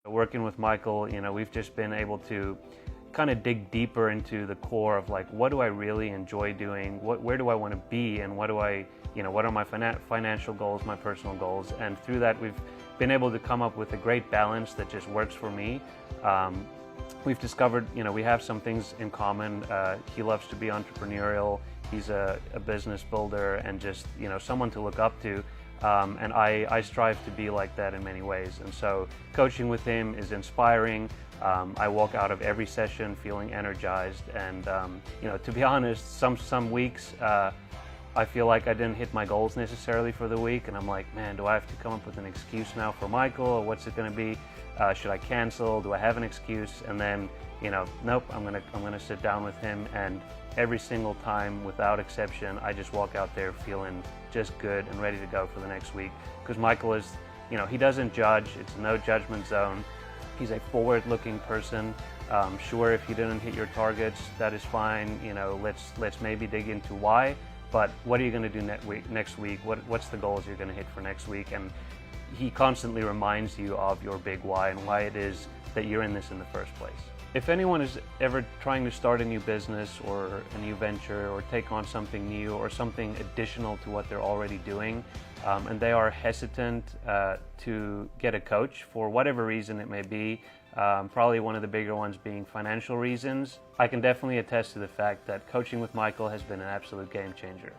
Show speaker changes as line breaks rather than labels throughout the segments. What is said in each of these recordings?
Working with Michael, we've just been able to kind of dig deeper into the core of like, what do I really enjoy doing? Where do I want to be? And what are my financial goals, my personal goals? And through that, we've been able to come up with a great balance that just works for me. We've discovered, we have some things in common. He loves to be entrepreneurial. He's a business builder and just, someone to look up to. And I strive to be like that in many ways. And so coaching with him is inspiring. I walk out of every session feeling energized. And, to be honest, some weeks I feel like I didn't hit my goals necessarily for the week. And I'm like, man, do I have to come up with an excuse now for Michael? Or what's it going to be? Should I cancel? Do I have an excuse? And then, nope, I'm gonna sit down with him, and every single time, without exception, I just walk out there feeling just good and ready to go for the next week. Because Michael is, he doesn't judge. It's a no judgment zone. He's a forward-looking person. Sure, if you didn't hit your targets, that is fine. Let's maybe dig into why. But what are you going to do next week? What's the goals you're going to hit for next week? And he constantly reminds you of your big why and why it is that you're in this in the first place. If anyone is ever trying to start a new business or a new venture or take on something new or something additional to what they're already doing, and they are hesitant to get a coach for whatever reason it may be, probably one of the bigger ones being financial reasons, I can definitely attest to the fact that coaching with Michael has been an absolute game changer.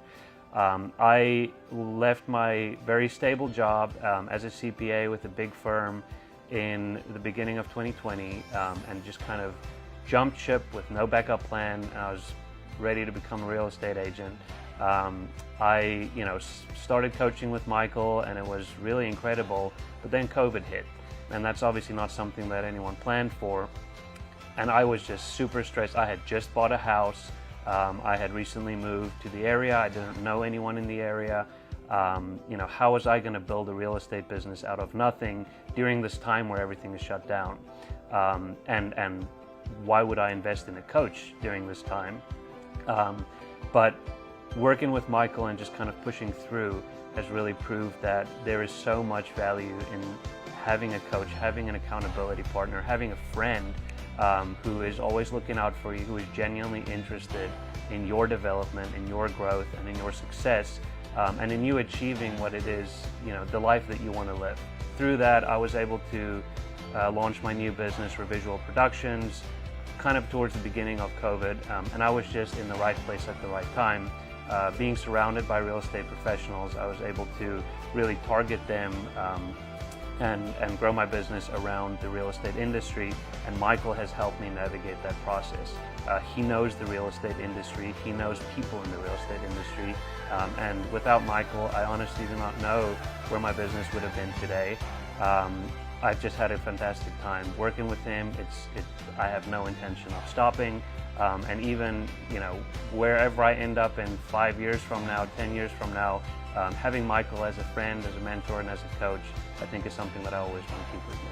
I left my very stable job as a CPA with a big firm in the beginning of 2020 and just kind of jumped ship with no backup plan. I was ready to become a real estate agent. I started coaching with Michael, and it was really incredible, but then COVID hit, and that's obviously not something that anyone planned for. And I was just super stressed. I had just bought a house. I had recently moved to the area. I didn't know anyone in the area. How was I going to build a real estate business out of nothing during this time where everything is shut down? And why would I invest in a coach during this time? But working with Michael and just kind of pushing through has really proved that there is so much value in having a coach, having an accountability partner, having a friend who is always looking out for you, who is genuinely interested in your development, in your growth, and in your success, and in you achieving what it is, the life that you want to live. Through that, I was able to launch my new business, Revisual Productions, kind of towards the beginning of COVID, and I was just in the right place at the right time. Being surrounded by real estate professionals, I was able to really target them and grow my business around the real estate industry, and Michael has helped me navigate that process. He knows the real estate industry, he knows people in the real estate industry, and without Michael, I honestly do not know where my business would have been today. I've just had a fantastic time working with him. I have no intention of stopping, and even wherever I end up in 5 years from now, 10 years from now, having Michael as a friend, as a mentor, and as a coach, I think is something that I always want to keep with me.